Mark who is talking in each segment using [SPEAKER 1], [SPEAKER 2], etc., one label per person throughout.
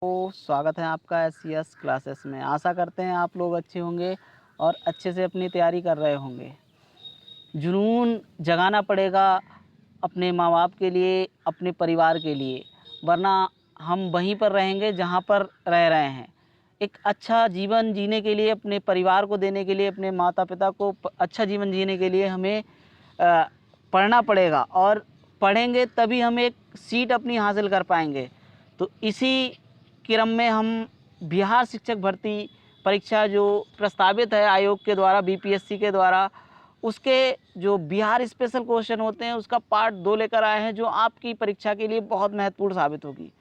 [SPEAKER 1] तो स्वागत है आपका एससीएस क्लासेस में। आशा करते हैं आप लोग अच्छे होंगे और अच्छे से अपनी तैयारी कर रहे होंगे। जुनून जगाना पड़ेगा अपने माँ बाप के लिए, अपने परिवार के लिए, वरना हम वहीं पर रहेंगे जहाँ पर रह रहे हैं। एक अच्छा जीवन जीने के लिए, अपने परिवार को देने के लिए, अपने माता पिता को अच्छा जीवन जीने के लिए हमें पढ़ना पड़ेगा और पढ़ेंगे तभी हम एक सीट अपनी हासिल कर पाएंगे। तो इसी क्रम में हम बिहार शिक्षक भर्ती परीक्षा जो प्रस्तावित है आयोग के द्वारा, बीपीएससी के द्वारा, उसके जो बिहार स्पेशल क्वेश्चन होते हैं उसका पार्ट 2 लेकर आए हैं, जो आपकी परीक्षा के लिए बहुत महत्वपूर्ण साबित होगी।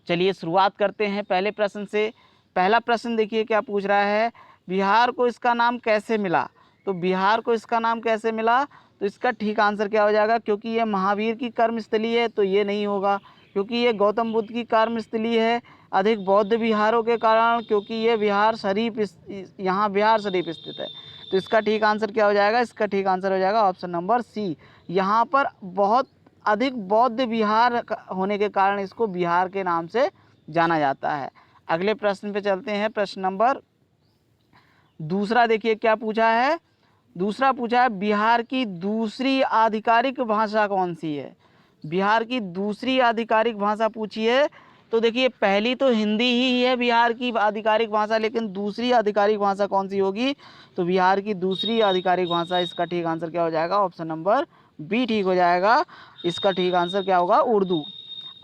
[SPEAKER 1] चलिए शुरुआत करते हैं पहले प्रश्न से। पहला प्रश्न देखिए क्या पूछ रहा है, बिहार को इसका नाम कैसे मिला। तो बिहार को इसका नाम कैसे मिला, तो इसका ठीक आंसर क्या हो जाएगा, क्योंकि ये महावीर की कर्मस्थली है, तो ये नहीं होगा। क्योंकि ये गौतम बुद्ध की कर्मस्थली है, अधिक बौद्ध विहारों के कारण, क्योंकि ये बिहार शरीफ, यहाँ बिहार शरीफ स्थित है। तो इसका ठीक आंसर क्या हो जाएगा, इसका ठीक आंसर हो जाएगा ऑप्शन नंबर सी। यहाँ पर बहुत अधिक बौद्ध विहार होने के कारण इसको बिहार के नाम से जाना जाता है। अगले प्रश्न पे चलते हैं। प्रश्न नंबर दूसरा देखिए क्या पूछा है। दूसरा पूछा है, बिहार की दूसरी आधिकारिक भाषा कौन सी है। बिहार की दूसरी आधिकारिक भाषा पूछी है। तो देखिए पहली तो हिंदी ही है बिहार की आधिकारिक भाषा, लेकिन दूसरी आधिकारिक भाषा कौन सी होगी, तो बिहार की दूसरी आधिकारिक भाषा, इसका ठीक आंसर क्या हो जाएगा, ऑप्शन नंबर बी ठीक हो जाएगा। इसका ठीक आंसर क्या होगा, उर्दू।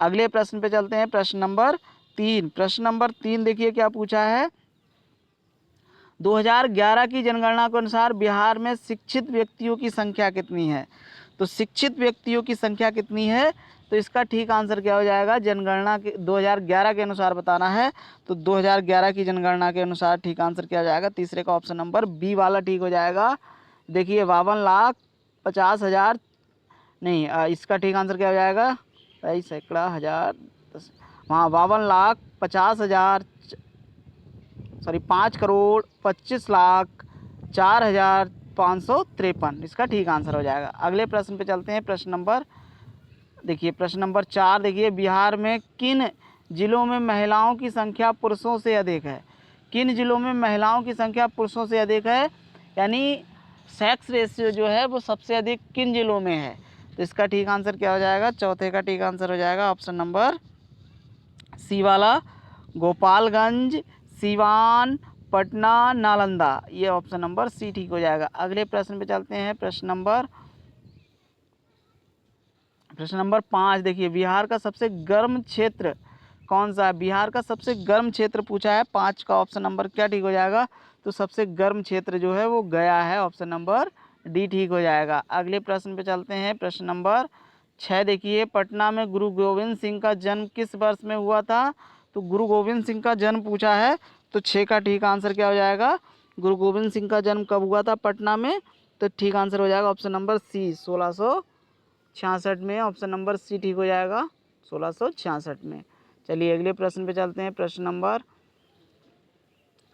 [SPEAKER 1] अगले प्रश्न पे चलते हैं। प्रश्न नंबर 3। प्रश्न नंबर 3 देखिए क्या पूछा है, 2011 की जनगणना के अनुसार बिहार में शिक्षित व्यक्तियों की संख्या कितनी है। तो शिक्षित व्यक्तियों की संख्या कितनी है, तो इसका ठीक आंसर क्या हो जाएगा, जनगणना के 2011 के अनुसार बताना है। तो 2011 की जनगणना के अनुसार ठीक आंसर क्या हो जाएगा, तीसरे का ऑप्शन नंबर बी वाला ठीक हो जाएगा। देखिए 52,50,000 नहीं, इसका ठीक आंसर क्या हो जाएगा, 23 सैकड़ा हज़ार, हाँ 52,50,000 सॉरी 5,25,04,553, इसका ठीक आंसर हो जाएगा। अगले प्रश्न पे चलते हैं। प्रश्न नंबर देखिए, प्रश्न नंबर 4 देखिए, बिहार में किन जिलों में महिलाओं की संख्या पुरुषों से अधिक है। किन जिलों में महिलाओं की संख्या पुरुषों से अधिक है, यानी सेक्स रेशियो जो है वो सबसे अधिक किन जिलों में है। तो इसका ठीक आंसर क्या हो जाएगा, चौथे का ठीक आंसर हो जाएगा ऑप्शन नंबर सी वाला, गोपालगंज, सिवान, पटना, नालंदा, ये ऑप्शन नंबर सी ठीक हो जाएगा। अगले प्रश्न पे चलते हैं। प्रश्न नंबर 5 देखिए, बिहार का सबसे गर्म क्षेत्र कौन सा है। बिहार का सबसे गर्म क्षेत्र पूछा है, 5 का ऑप्शन नंबर क्या ठीक हो जाएगा, तो सबसे गर्म क्षेत्र जो है वो गया है, ऑप्शन नंबर डी ठीक हो जाएगा। अगले प्रश्न पे चलते हैं। प्रश्न नंबर 6 देखिए, पटना में गुरु गोविंद सिंह का जन्म किस वर्ष में हुआ था। तो गुरु गोविंद सिंह का जन्म पूछा है, तो 6 का ठीक आंसर क्या हो जाएगा, गुरु गोविंद सिंह का जन्म कब हुआ था पटना में, तो ठीक आंसर हो जाएगा ऑप्शन नंबर सी, 1666 में, ऑप्शन नंबर सी ठीक हो जाएगा, 1666 में। चलिए अगले प्रश्न पे चलते हैं। प्रश्न नंबर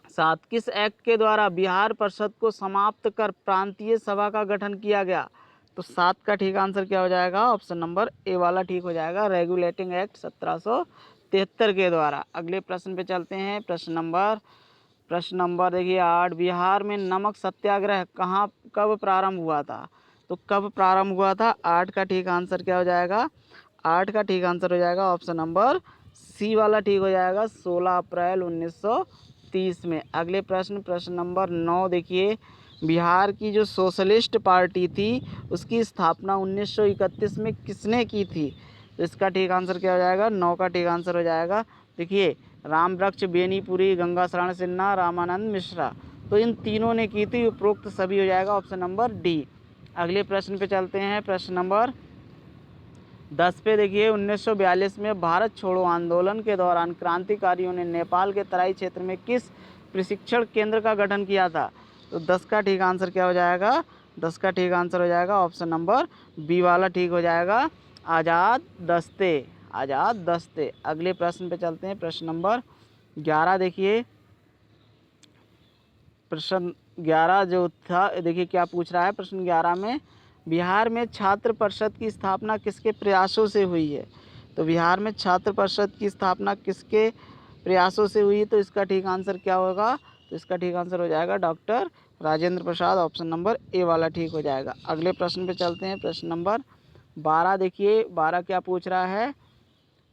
[SPEAKER 1] 7, किस एक्ट के द्वारा बिहार परिषद को समाप्त कर प्रांतीय सभा का गठन किया गया। तो 7 का ठीक आंसर क्या हो जाएगा, ऑप्शन नंबर ए वाला ठीक हो जाएगा, रेगुलेटिंग एक्ट 1773 के द्वारा। अगले प्रश्न पे चलते हैं। प्रश्न नंबर देखिए 8, बिहार में नमक सत्याग्रह कहाँ कब प्रारंभ हुआ था। तो कब प्रारंभ हुआ था, 8 का ठीक आंसर क्या हो जाएगा, 8 का ठीक आंसर हो जाएगा ऑप्शन नंबर सी वाला ठीक हो जाएगा, 16 अप्रैल 1930 में। अगले प्रश्न नंबर 9 देखिए, बिहार की जो सोशलिस्ट पार्टी थी उसकी स्थापना 1931 में किसने की थी। तो इसका ठीक आंसर क्या हो जाएगा, 9 का ठीक आंसर हो जाएगा। देखिए रामवृक्ष बेनीपुरी, गंगा शरण सिन्हा, रामानंद मिश्रा, तो इन तीनों ने की थी, उपरोक्त सभी हो जाएगा ऑप्शन नंबर डी। अगले प्रश्न पे चलते हैं। प्रश्न नंबर 10 पे देखिए, 1942 में भारत छोड़ो आंदोलन के दौरान क्रांतिकारियों ने नेपाल के तराई क्षेत्र में किस प्रशिक्षण केंद्र का गठन किया था। तो 10 का ठीक आंसर क्या हो जाएगा, 10 का ठीक आंसर हो जाएगा ऑप्शन नंबर बी वाला ठीक हो जाएगा, आज़ाद दस्ते, आज़ाद दस्ते। अगले प्रश्न पे चलते हैं। प्रश्न नंबर 11 देखिए, प्रश्न 11 जो था देखिए क्या पूछ रहा है। प्रश्न 11 में, बिहार में छात्र परिषद की स्थापना किसके प्रयासों से हुई है। तो बिहार में छात्र परिषद की स्थापना किसके प्रयासों से हुई, तो इसका ठीक आंसर क्या होगा? तो इसका ठीक आंसर हो जाएगा doctor Rajendra Prasad, option number A वाला ठीक हो जाएगा। अगले प्रश्न पे चलते हैं, प्रश्न नंबर 12 देखिए, 12 क्या पूछ रहा है?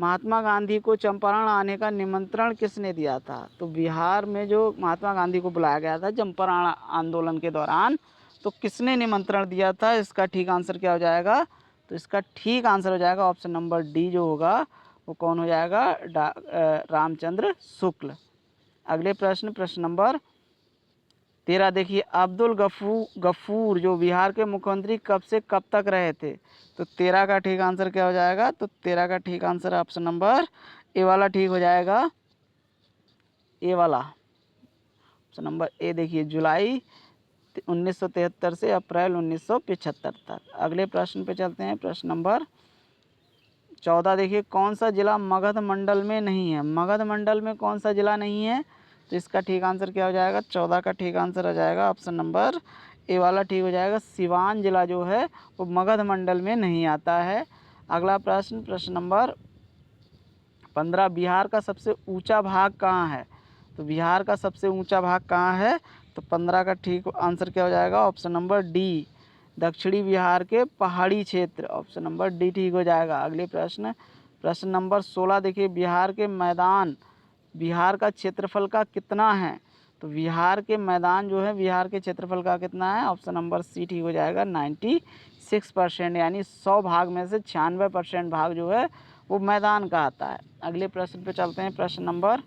[SPEAKER 1] महात्मा गांधी को चंपारण आने का निमंत्रण किसने दिया था? तो बिहार में जो महात्मा गांधी को बुलाया गया था चंपारण आंदोलन के दौरान, तो किसने निमंत्रण दिया था? इसका ठीक आंसर क्या हो जाएगा? तो इसका ठीक आंसर हो जाएगा ऑप्शन नंबर डी जो होगा वो कौन हो जाएगा? रामचंद्र शुक्ल। अगले प्रश्न, प्रश्न नंबर 13 देखिए, अब्दुल गफूर जो बिहार के मुख्यमंत्री कब से कब तक रहे थे? तो 13 का ठीक आंसर क्या हो जाएगा? तो 13 का ठीक आंसर ऑप्शन नंबर ए वाला ठीक हो जाएगा, ए वाला ऑप्शन नंबर ए। देखिए, जुलाई 1973 से अप्रैल 1975 तक। अगले प्रश्न पे चलते हैं, प्रश्न नंबर 14 देखिए, कौन सा जिला मगध मंडल में नहीं है? मगध मंडल में कौन सा जिला नहीं है? तो इसका ठीक आंसर क्या हो जाएगा? 14 का ठीक आंसर हो जाएगा ऑप्शन नंबर ए वाला ठीक हो जाएगा, सिवान जिला जो है वो मगध मंडल में नहीं आता है। अगला प्रश्न, प्रश्न नंबर 15, बिहार का सबसे ऊंचा भाग कहाँ है? तो बिहार का सबसे ऊंचा भाग कहाँ है? तो 15 का ठीक आंसर क्या हो जाएगा? ऑप्शन नंबर डी, दक्षिणी बिहार के पहाड़ी क्षेत्र, ऑप्शन नंबर डी ठीक हो जाएगा। अगले प्रश्न, प्रश्न नंबर 16 देखिए, बिहार के मैदान बिहार का क्षेत्रफल का कितना है? तो बिहार के मैदान जो है बिहार के क्षेत्रफल का कितना है? ऑप्शन नंबर सी ठीक हो जाएगा, 96%, यानी 100 भाग में से 96% भाग जो है वो मैदान का आता है। अगले प्रश्न पे चलते हैं, प्रश्न नंबर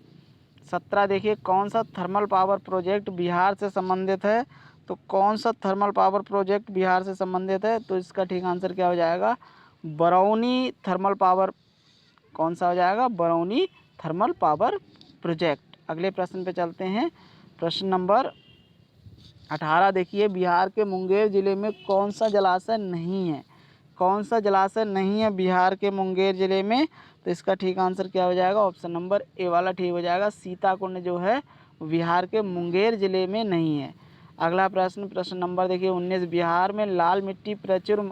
[SPEAKER 1] 17 देखिए, कौन सा थर्मल पावर प्रोजेक्ट बिहार से संबंधित है? तो कौन सा थर्मल पावर प्रोजेक्ट बिहार से संबंधित है? तो इसका ठीक आंसर क्या हो जाएगा? बरौनी थर्मल पावर, कौन सा हो जाएगा? Barauni thermal power project. अगले प्रश्न पे चलते हैं, प्रश्न नंबर 18 देखिए, बिहार के मुंगेर जिले में कौन सा जलाशय नहीं है? कौन सा जलाशय नहीं है बिहार के मुंगेर जिले में? तो इसका ठीक आंसर क्या हो जाएगा? ऑप्शन नंबर ए वाला ठीक हो जाएगा, सीताकुंड जो है बिहार के मुंगेर जिले में नहीं है। अगला प्रश्न, प्रश्न नंबर देखिए 19, बिहार में लाल मिट्टी प्रचुर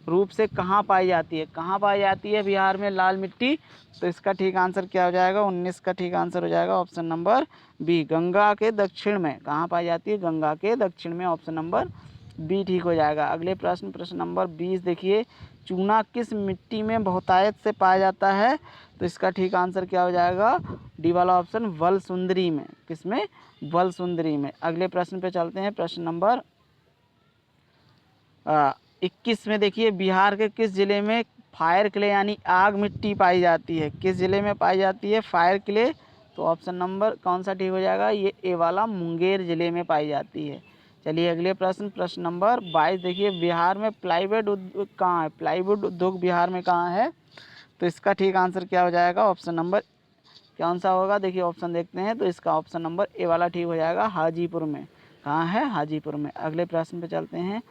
[SPEAKER 1] रूप से कहाँ पाई जाती है? कहाँ पाई जाती है बिहार में लाल मिट्टी? तो इसका ठीक आंसर क्या हो जाएगा? 19 का ठीक आंसर हो जाएगा ऑप्शन नंबर बी, गंगा के दक्षिण में। कहाँ पाई जाती है? गंगा के दक्षिण में, ऑप्शन नंबर बी ठीक हो जाएगा। अगले प्रश्न, प्रश्न नंबर 20 देखिए, चूना किस मिट्टी में बहुतायत से पाया जाता है? तो इसका ठीक आंसर क्या हो जाएगा? डी वाला ऑप्शन, वल सुंदरी में। किसमें? वल सुंदरी में। अगले प्रश्न पे चलते हैं, प्रश्न नंबर 21 में देखिए, बिहार के किस जिले में फायर क्ले यानी आग मिट्टी पाई जाती है? किस जिले में पाई जाती है फायर क्ले? तो ऑप्शन नंबर कौन सा ठीक हो जाएगा? ये ए वाला, मुंगेर जिले में पाई जाती है। चलिए अगले प्रश्न, प्रश्न नंबर 22 देखिए, बिहार में प्लाईवुड उद्योग कहाँ है? प्लाईवुड उद्योग बिहार में कहाँ है? तो इसका ठीक आंसर क्या हो जाएगा? ऑप्शन नंबर कौन सा होगा? देखिए ऑप्शन देखते हैं, तो इसका ऑप्शन नंबर ए वाला ठीक हो जाएगा, हाजीपुर में। कहाँ है? हाजीपुर में। अगले प्रश्न पे चलते हैं,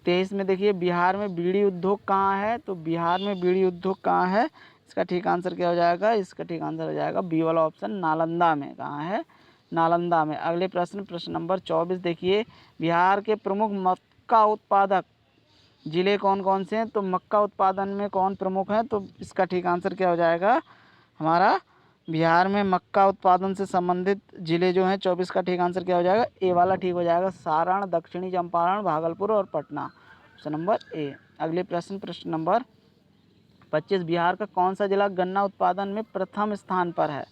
[SPEAKER 1] 23 में देखिए, बिहार में बीड़ी उद्योग कहाँ है? तो बिहार में बीड़ी उद्योग कहाँ है? इसका ठीक आंसर क्या हो जाएगा? इसका ठीक आंसर हो जाएगा बी वाला ऑप्शन, नालंदा में। कहाँ है? नालंदा में। अगले प्रश्न, प्रश्न नंबर 24 देखिए, बिहार के प्रमुख मक्का उत्पादक जिले कौन कौन से हैं? तो मक्का उत्पादन में कौन प्रमुख है? तो इसका ठीक आंसर क्या हो जाएगा हमारा? बिहार में मक्का उत्पादन से संबंधित जिले जो हैं 24 का ठीक आंसर क्या हो जाएगा? ए वाला ठीक हो जाएगा, सारण, दक्षिणी चंपारण, भागलपुर और पटना, ऑप्शन नंबर ए। अगले प्रश्न, प्रश्न नंबर 25, बिहार का कौन सा जिला गन्ना उत्पादन में प्रथम स्थान पर है?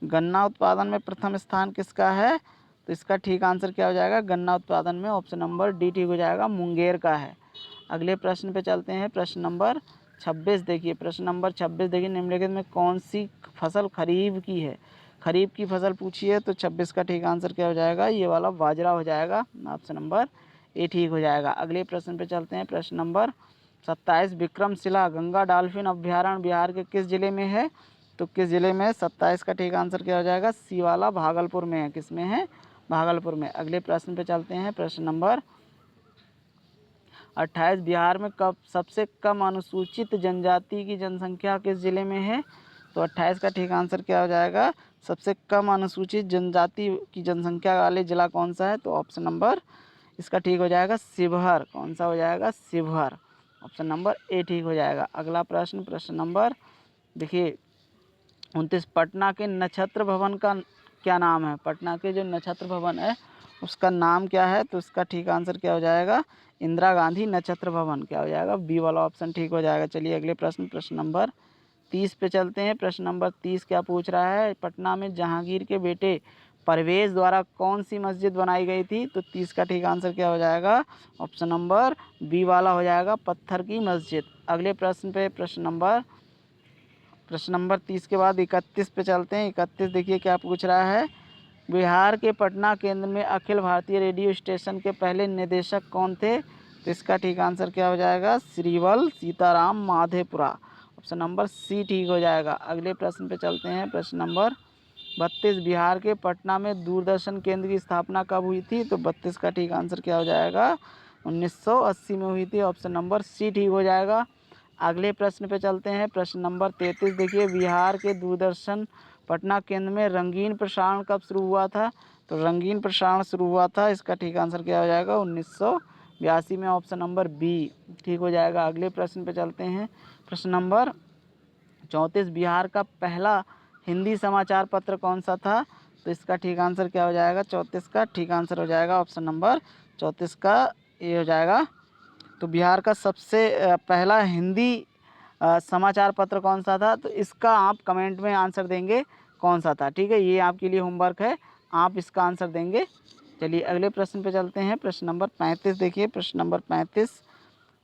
[SPEAKER 1] गन्ना उत्पादन में प्रथम स्थान किसका है? तो इसका ठीक आंसर क्या हो जाएगा? गन्ना उत्पादन में ऑप्शन नंबर डी ठीक हो जाएगा, मुंगेर का है। अगले प्रश्न पे चलते हैं, प्रश्न नंबर 26 देखिए, प्रश्न नंबर 26 देखिए, निम्नलिखित में कौन सी फसल खरीफ की है? खरीफ की फसल पूछी है, तो 26 का ठीक आंसर क्या हो जाएगा? ये वाला बाजरा हो जाएगा, ऑप्शन नंबर ए ठीक हो जाएगा। अगले प्रश्न पे चलते हैं, प्रश्न नंबर 27, विक्रमशिला गंगा डॉल्फिन अभ्यारण्य बिहार के किस जिले में है? तो किस जिले में? 27 का ठीक आंसर क्या हो जाएगा? सी वाला, भागलपुर में है। किस में है? भागलपुर में। अगले प्रश्न पे चलते हैं, प्रश्न नंबर 28, बिहार में कब सबसे कम अनुसूचित जनजाति की जनसंख्या किस जिले में है? तो 28 का ठीक आंसर क्या हो जाएगा? सबसे कम अनुसूचित जनजाति की जनसंख्या वाले जिला कौन सा है? तो ऑप्शन नंबर इसका ठीक हो जाएगा, शिवहर। कौन सा हो जाएगा? शिवहर, ऑप्शन नंबर ए ठीक हो जाएगा। अगला प्रश्न, प्रश्न नंबर देखिए 29 पटना के नक्षत्र भवन का क्या नाम है? पटना के जो नक्षत्र भवन है उसका नाम क्या है? तो इसका ठीक आंसर क्या हो जाएगा? इंदिरा गांधी नक्षत्र भवन। क्या हो जाएगा? बी वाला ऑप्शन ठीक हो जाएगा। चलिए अगले प्रश्न, प्रश्न नंबर 30 पे चलते हैं। प्रश्न नंबर 30 क्या पूछ रहा है? पटना में जहांगीर के बेटे परवेज द्वारा कौन सी मस्जिद बनाई गई थी? तो 30 का ठीक आंसर क्या हो जाएगा? ऑप्शन नंबर बी वाला हो जाएगा, पत्थर की मस्जिद। अगले प्रश्न पे प्रश्न नंबर 30 के बाद 31 पे चलते हैं। 31 देखिए क्या पूछ रहा है? बिहार के पटना केंद्र में अखिल भारतीय रेडियो स्टेशन के पहले निदेशक कौन थे? तो इसका ठीक आंसर क्या हो जाएगा? श्रीवल Sitaram Madhepura. Option number C ठीक हो जाएगा। अगले प्रश्न पे चलते हैं। प्रश्न नंबर 32 बिहार के पटना में दूरदर्शन केंद्र की स्थापना कब हुई थी? तो 32 का ठीक आंसर क्या हो जाएगा? 1980 में हुई थी। ऑप्शन नंबर सी ठीक हो जाएगा। अगले प्रश्न पे चलते हैं। प्रश्न नंबर 33 देखिए, बिहार के दूरदर्शन पटना केंद्र में रंगीन प्रसारण कब शुरू हुआ था? तो रंगीन प्रसारण शुरू हुआ था, इसका ठीक आंसर क्या हो जाएगा? 1982 में। ऑप्शन नंबर बी ठीक हो जाएगा। अगले प्रश्न पे चलते हैं। प्रश्न नंबर 34 बिहार का पहला हिंदी समाचार पत्र कौन सा था? तो इसका ठीक आंसर क्या हो जाएगा? 34 का ठीक आंसर हो जाएगा ऑप्शन नंबर 34 का ये हो जाएगा। तो बिहार का सबसे पहला हिंदी समाचार पत्र कौन सा था? तो इसका आप कमेंट में आंसर देंगे कौन सा था। ठीक है, ये आपके लिए होमवर्क है, आप इसका आंसर देंगे। चलिए अगले प्रश्न पे चलते हैं। प्रश्न नंबर 35 देखिए। प्रश्न नंबर 35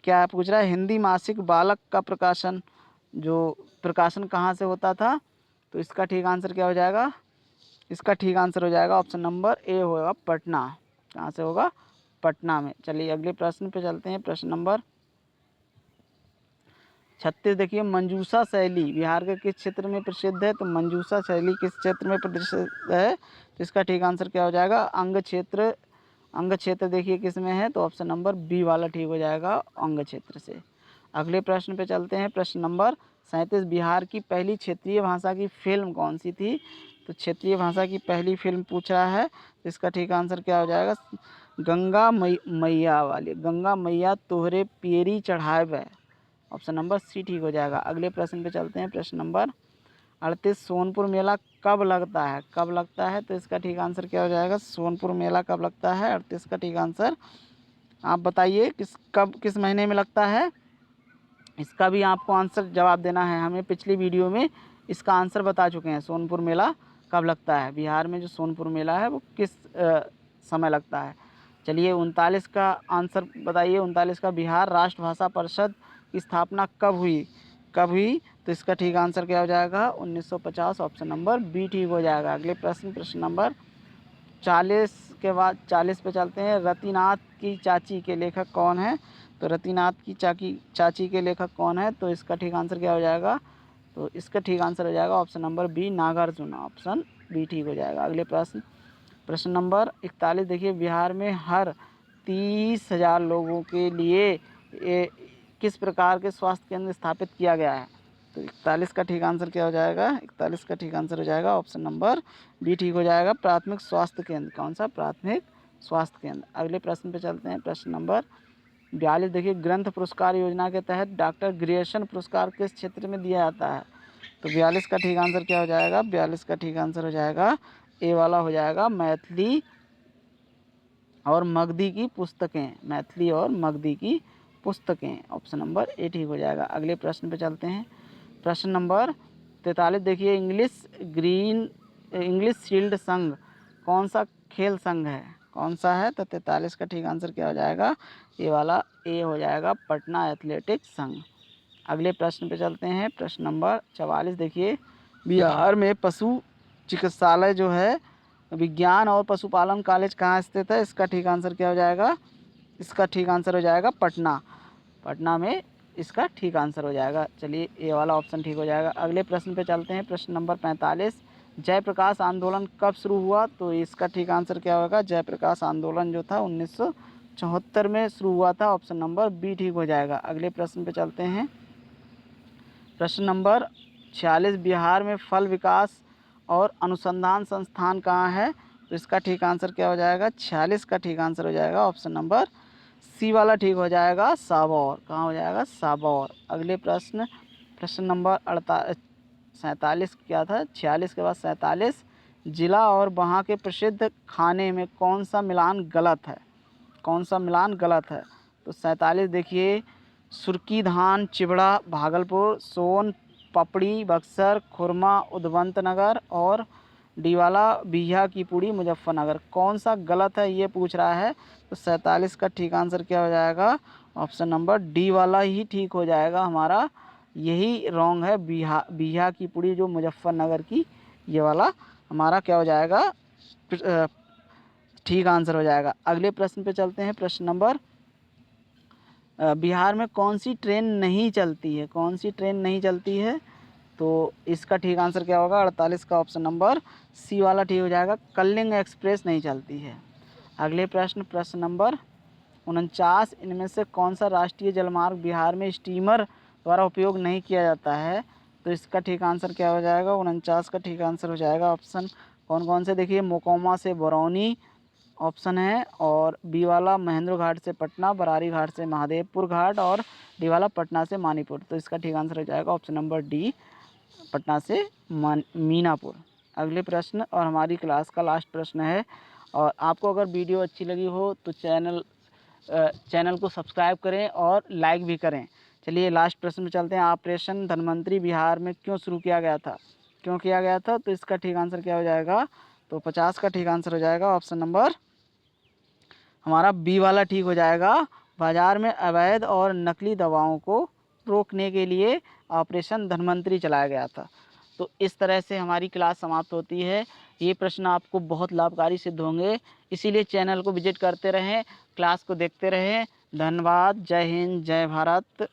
[SPEAKER 1] क्या पूछ रहा है? हिंदी मासिक बालक का प्रकाशन कहाँ से होता था? तो इसका ठीक आंसर क्या हो जाएगा? इसका ठीक आंसर हो जाएगा ऑप्शन नंबर ए होगा, पटना। कहाँ से होगा? पटना में। चलिए अगले प्रश्न पे चलते हैं। प्रश्न नंबर 36 देखिए, मंजूषा शैली बिहार के किस क्षेत्र में प्रसिद्ध है? तो मंजूषा शैली किस क्षेत्र में प्रसिद्ध है? तो इसका ठीक आंसर क्या हो जाएगा? अंग क्षेत्र देखिए किस में है? तो ऑप्शन नंबर बी वाला ठीक हो जाएगा, अंग क्षेत्र से। अगले प्रश्न पे चलते हैं। प्रश्न नंबर 37 बिहार की पहली क्षेत्रीय भाषा की फिल्म कौन सी थी? तो क्षेत्रीय भाषा की पहली फिल्म पूछ रहा है, तो इसका ठीक आंसर क्या हो जाएगा? गंगा मैया तोहरे पियरी चढ़ावे। ऑप्शन नंबर सी ठीक हो जाएगा। अगले प्रश्न पे चलते हैं। प्रश्न नंबर 38 सोनपुर मेला कब लगता है? कब लगता है? तो इसका ठीक आंसर क्या हो जाएगा? सोनपुर मेला कब लगता है? 38 का ठीक आंसर आप बताइए, किस महीने में लगता है? इसका भी आपको आंसर जवाब देना है। हमें पिछली वीडियो में इसका आंसर बता चुके हैं, सोनपुर मेला कब लगता है। बिहार में जो सोनपुर मेला है वो किस समय लगता है। चलिए 39 का आंसर बताइए। 39 का बिहार राष्ट्रभाषा परिषद की स्थापना कब हुई? तो इसका ठीक आंसर क्या हो जाएगा? 1950। ऑप्शन नंबर बी ठीक हो जाएगा। अगले प्रश्न नंबर 40 के बाद 40 पे चलते हैं। रतिनाथ की चाची के लेखक कौन है? तो रतिनाथ की चाची के लेखक कौन है? तो इसका ठीक आंसर क्या हो जाएगा? तो इसका ठीक आंसर हो जाएगा option number B, Nagarjun. Option B ठीक हो जाएगा। अगले प्रश्न नंबर 41 देखिए, बिहार में हर 30,000 लोगों के लिए किस प्रकार के स्वास्थ्य केंद्र स्थापित किया गया है? तो 41 का ठीक आंसर क्या हो जाएगा? 41 का ठीक आंसर हो जाएगा ऑप्शन नंबर बी ठीक हो जाएगा, प्राथमिक स्वास्थ्य केंद्र। कौन सा? प्राथमिक स्वास्थ्य केंद्र। अगले प्रश्न पे चलते हैं। प्रश्न नंबर 42 देखिए, ग्रंथ पुरस्कार योजना के तहत डॉक्टर ग्रियर्सन पुरस्कार किस क्षेत्र में दिया जाता है? तो 42 का ठीक आंसर क्या हो जाएगा? 42 का ठीक आंसर हो जाएगा ए वाला हो जाएगा, मैथिली और मगधी की पुस्तकें। मैथिली और मगधी की पुस्तकें। ऑप्शन नंबर ए ठीक हो जाएगा। अगले प्रश्न पे चलते हैं। प्रश्न नंबर 43 देखिए, इंग्लिश शील्ड संघ कौन सा खेल संघ है? कौन सा है? तो 43 का ठीक आंसर क्या हो जाएगा? ये वाला ए हो जाएगा, पटना एथलेटिक्स संघ। अगले प्रश्न पे चलते हैं। प्रश्न नंबर 44 देखिए, बिहार में पशु चिकित्सालय जो है, विज्ञान और पशुपालन कॉलेज कहाँ स्थित है? इसका ठीक आंसर क्या हो जाएगा? इसका ठीक आंसर हो जाएगा पटना में इसका ठीक आंसर हो जाएगा। चलिए ये वाला ऑप्शन ठीक हो जाएगा। अगले प्रश्न पे चलते हैं। प्रश्न नंबर 45 जयप्रकाश आंदोलन कब शुरू हुआ? तो इसका ठीक आंसर क्या होगा? जयप्रकाश आंदोलन जो था 1974 में शुरू हुआ था। ऑप्शन नंबर बी ठीक हो जाएगा। अगले प्रश्न पे चलते हैं। प्रश्न नंबर 46 बिहार में फल विकास और अनुसंधान संस्थान कहाँ है? तो इसका ठीक आंसर क्या हो जाएगा? 46 का ठीक आंसर हो जाएगा ऑप्शन नंबर सी वाला ठीक हो जाएगा, साबौर। कहाँ हो जाएगा? साबौर। अगले प्रश्न नंबर 47 क्या था, 46 के बाद 47, जिला और वहाँ के प्रसिद्ध खाने में कौन सा मिलान गलत है, कौन सा मिलान गलत है। तो 47 देखिए, सुर्की धान चिबड़ा भागलपुर, सोन पपड़ी बक्सर, खुरमा उद्वंत नगर और डी वाला बिहिया की पूड़ी मुजफ्फरनगर। कौन सा गलत है ये पूछ रहा है। तो 47 का ठीक आंसर क्या हो जाएगा, ऑप्शन नंबर डी वाला ही ठीक हो जाएगा हमारा, यही रॉन्ग है। बिहिया की पूड़ी जो मुजफ्फरनगर की, ये वाला हमारा क्या हो जाएगा, ठीक आंसर हो जाएगा। अगले प्रश्न पे चलते हैं। प्रश्न नंबर, बिहार में कौन सी ट्रेन नहीं चलती है, कौन सी ट्रेन नहीं चलती है। तो इसका ठीक आंसर क्या होगा, 48 का ऑप्शन नंबर सी वाला ठीक हो जाएगा, कलिंग एक्सप्रेस नहीं चलती है। अगले प्रश्न, प्रश्न नंबर 49, इनमें से कौन सा राष्ट्रीय जलमार्ग बिहार में स्टीमर द्वारा उपयोग नहीं किया जाता है। तो इसका ठीक आंसर क्या हो जाएगा, 49 का ठीक आंसर हो जाएगा ऑप्शन कौन कौन से, देखिए मोकोमा से बरौनी ऑप्शन है, और बी वाला महेंद्र घाट से पटना, बरारी घाट से महादेवपुर घाट, और डी वाला पटना से मानीपुर। तो इसका ठीक आंसर हो जाएगा ऑप्शन नंबर डी, पटना से मीनापुर। अगले प्रश्न और हमारी क्लास का लास्ट प्रश्न है, और आपको अगर वीडियो अच्छी लगी हो तो चैनल को सब्सक्राइब करें और लाइक भी करें। चलिए लास्ट प्रश्न में चलते हैं। ऑपरेशन धनवंतरी बिहार में क्यों शुरू किया गया था, क्यों किया गया था। तो इसका ठीक आंसर क्या हो जाएगा, तो 50 का ठीक आंसर हो जाएगा ऑप्शन नंबर हमारा बी वाला ठीक हो जाएगा। बाज़ार में अवैध और नकली दवाओं को रोकने के लिए ऑपरेशन धनवंतरी चलाया गया था। तो इस तरह से हमारी क्लास समाप्त होती है। ये प्रश्न आपको बहुत लाभकारी सिद्ध होंगे, इसीलिए चैनल को विजिट करते रहें, क्लास को देखते रहें। धन्यवाद। जय हिंद, जय भारत।